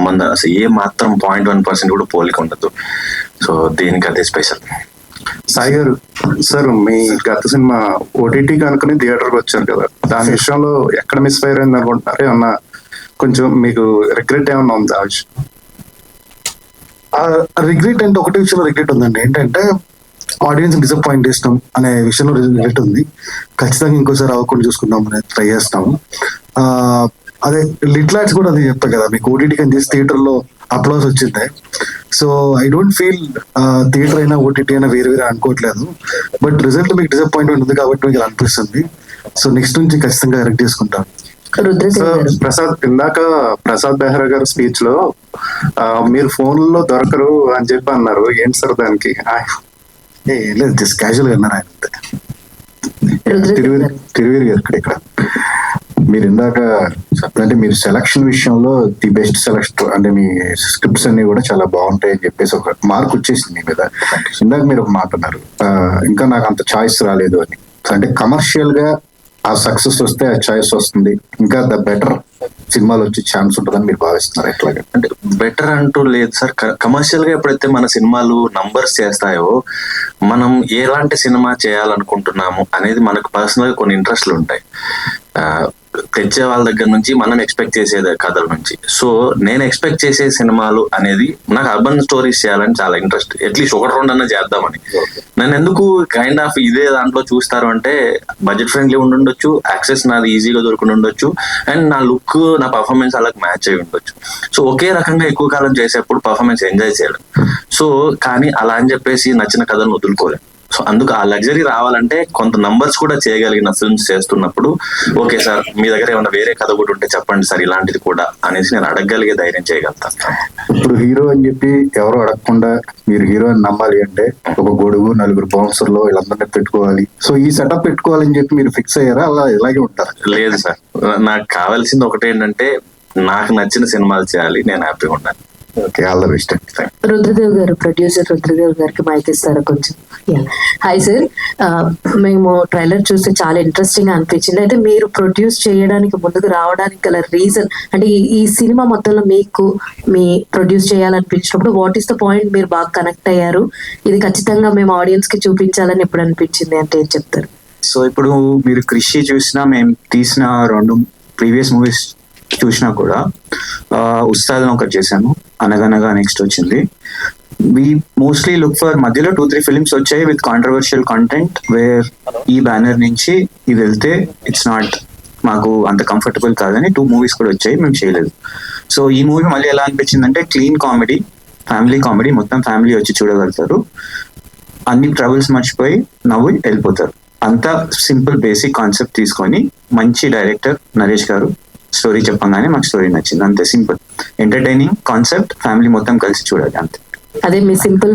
సంబంధం అసలు ఏ మాత్రం 0.1% కూడా పోలిక ఉండదు. సో దీనికి అదే స్పెషల్. సాయి గారు, సార్ మీ గత సినిమా ఓటీటీ కనుకనే థియేటర్కి వచ్చారు కదా, దాని విషయంలో ఎక్కడ మిస్ ఫైర్ అయింది అనుకుంటున్నారు? ఏమన్నా కొంచెం మీకు రిగ్రెట్ ఏమన్నా ఉంది ఆ విషయం? రిగ్రెట్ అంటే ఒకటే విషయంలో రిగ్రెట్ ఉందండి. ఏంటంటే ఆడియన్స్ డిసప్పాయింట్ చేస్తాం అనే విషయంలో రిగ్రెట్ ఉంది. ఖచ్చితంగా ఇంకోసారి అవ్వకుండా చూసుకుందాం అనేది ట్రై చేస్తాము. అదే లిట్లాట్స్ కూడా అది చెప్తా కదా, మీకు ఓటీటీ కానీ చేసి థియేటర్లో అప్లాస్ వచ్చింది. So I don't feel theatre అయినా ఓటీటీ అయినా వేరే వేరే అనుకోవట్లేదు. బట్ రిజల్ట్ మీకు డిసప్పాయింట్మెంట్ ఉంది కాబట్టి మీకు ఇలా అనిపిస్తుంది. సో నెక్స్ట్ నుంచి ఖచ్చితంగా కరెక్ట్ చేసుకుంటాను. ఇందాక ప్రసాద్ బెహ్రా గారు స్పీచ్ లో మీరు ఫోన్ లో దొరకరు అని చెప్పి అన్నారు. ఏంటి సార్ దానికి? లేదు, జస్ట్ క్యాజువల్ గా అన్నారు ఆయన. తిరువీర్ గారు ఇక్కడ మీరు ఇందాక అంటే మీరు సెలక్షన్ విషయంలో ది బెస్ట్ సెలెక్టర్ అంటే మీ స్క్రిప్ట్స్ అన్ని కూడా చాలా బాగుంటాయి అని చెప్పేసి ఒక మార్క్ వచ్చేసింది మీ మీద. ఇందాక మీరు ఒక మాట అన్నారు, ఇంకా నాకు అంత చాయిస్ రాలేదు అని. అంటే కమర్షియల్ గా ఆ సక్సెస్ వస్తే ఆ చాయిస్ వస్తుంది, ఇంకా ద బెటర్ సినిమాలు వచ్చే ఛాన్స్ ఉంటుందని మీరు భావిస్తున్నారు? ఎట్లాగా అంటే బెటర్ అంటూ లేదు సార్. కమర్షియల్ గా ఎప్పుడైతే మన సినిమాలు నంబర్స్ చేస్తాయో, మనం ఎలాంటి సినిమా చేయాలనుకుంటున్నాము అనేది మనకు పర్సనల్ గా కొన్ని ఇంట్రెస్ట్లు ఉంటాయి. తెచ్చే వాళ్ళ దగ్గర నుంచి మనం ఎక్స్పెక్ట్ చేసే కథల నుంచి. సో నేను ఎక్స్పెక్ట్ చేసే సినిమాలు అనేది నాకు అర్బన్ స్టోరీస్ చేయాలని చాలా ఇంట్రెస్ట్. అట్లీస్ట్ 1-2 అన్నా చేద్దామని. నన్ను ఎందుకు కైండ్ ఆఫ్ ఇదే దాంట్లో చూస్తారు అంటే, బడ్జెట్ ఫ్రెండ్లీ ఉండుండొచ్చు, యాక్సెస్ నాది ఈజీగా దొరికి ఉండొచ్చు, అండ్ నా లుక్ నా పర్ఫార్మెన్స్ అలాగే మ్యాచ్ అయి ఉండొచ్చు. సో ఒకే రకంగా ఎక్కువ కాలం చేసేప్పుడు పర్ఫార్మెన్స్ ఎంజాయ్ చేయడం. సో కానీ అలా అని చెప్పేసి నచ్చిన కథను వదులుకోలేం. సో అందుకు ఆ లగ్జరీ రావాలంటే కొంత నంబర్స్ కూడా చేయగలిగిన ఫిల్మ్స్ చేస్తున్నప్పుడు, ఓకే సార్ మీ దగ్గర ఏమైనా వేరే కథ కూడా ఉంటే చెప్పండి సార్ ఇలాంటిది కూడా అనేసి నేను అడగగలిగే ధైర్యం చేయగలుగుతాను. ఇప్పుడు హీరో అని చెప్పి ఎవరు అడగకుండా మీరు హీరో అని నమ్మాలి అంటే ఒక గొడుగు, 4 బౌన్సర్లు వీళ్ళందరినీ పెట్టుకోవాలి. సో ఈ సెటప్ పెట్టుకోవాలని చెప్పి మీరు ఫిక్స్ అయ్యారా? అలా ఇలాగే ఉంటారు? లేదు సార్, నాకు కావాల్సింది ఒకటి ఏంటంటే నాకు నచ్చిన సినిమాలు చేయాలి, నేను హ్యాపీగా ఉండాలి. Okay, all the best. Rudradev గారు, ప్రొడ్యూసర్ రుద్రదేవ్ గారికి మైక్ ఇస్తారా కొంచెం? హాయ్ సార్, మేము ట్రైలర్ చూస్తే చాలా ఇంట్రెస్టింగ్ గా అనిపించింది. అయితే మీరు ప్రొడ్యూస్ చేయడానికి ముందుకు రావడానికి గల రీజన్ అంటే ఈ సినిమా మొత్తంలో మీకు మీ ప్రొడ్యూస్ చేయాలనిపించినప్పుడు వాట్ ఈస్ ద పాయింట్? మీరు బాగా కనెక్ట్ అయ్యారు, ఇది ఖచ్చితంగా మేము ఆడియన్స్ కి చూపించాలని ఎప్పుడు అనిపించింది అంటే ఏం చెప్తారు? సో ఇప్పుడు మీరు కృషి చూసినా, మేము తీసిన 2 ప్రీవియస్ మూవీస్ చూసినా కూడా, ఉస్తాద్ ఒకటి చేశాను, అనగనగా నెక్స్ట్ వచ్చింది. వి మోస్ట్లీ లుక్ ఫర్ మధ్యలో 2-3 ఫిల్మ్స్ వచ్చాయి విత్ కాంట్రవర్షియల్ కంటెంట్, వేర్ ఈ బ్యానర్ నుంచి ఇది వెళ్తే ఇట్స్ నాట్ మాకు అంత కంఫర్టబుల్ కాదని 2 మూవీస్ కూడా వచ్చాయి, మేము చేయలేదు. సో ఈ మూవీ మళ్ళీ ఎలా అనిపించింది అంటే, క్లీన్ కామెడీ, ఫ్యామిలీ కామెడీ, మొత్తం ఫ్యామిలీ వచ్చి చూడగలుగుతారు, అన్ని ట్రబుల్స్ మర్చిపోయి నవ్వు వెళ్ళిపోతారు. అంత సింపుల్ బేసిక్ కాన్సెప్ట్ తీసుకొని మంచి డైరెక్టర్ నరేష్ గారు స్టోరీ చెప్పంగానే మాకు స్టోరీ నచ్చింది. అంతే సింపుల్, ఎంటర్టైనింగ్ కాన్సెప్ట్, ఫ్యామిలీ మొత్తం కలిసి చూడాలి, అంతే. అదే మీ సింపుల్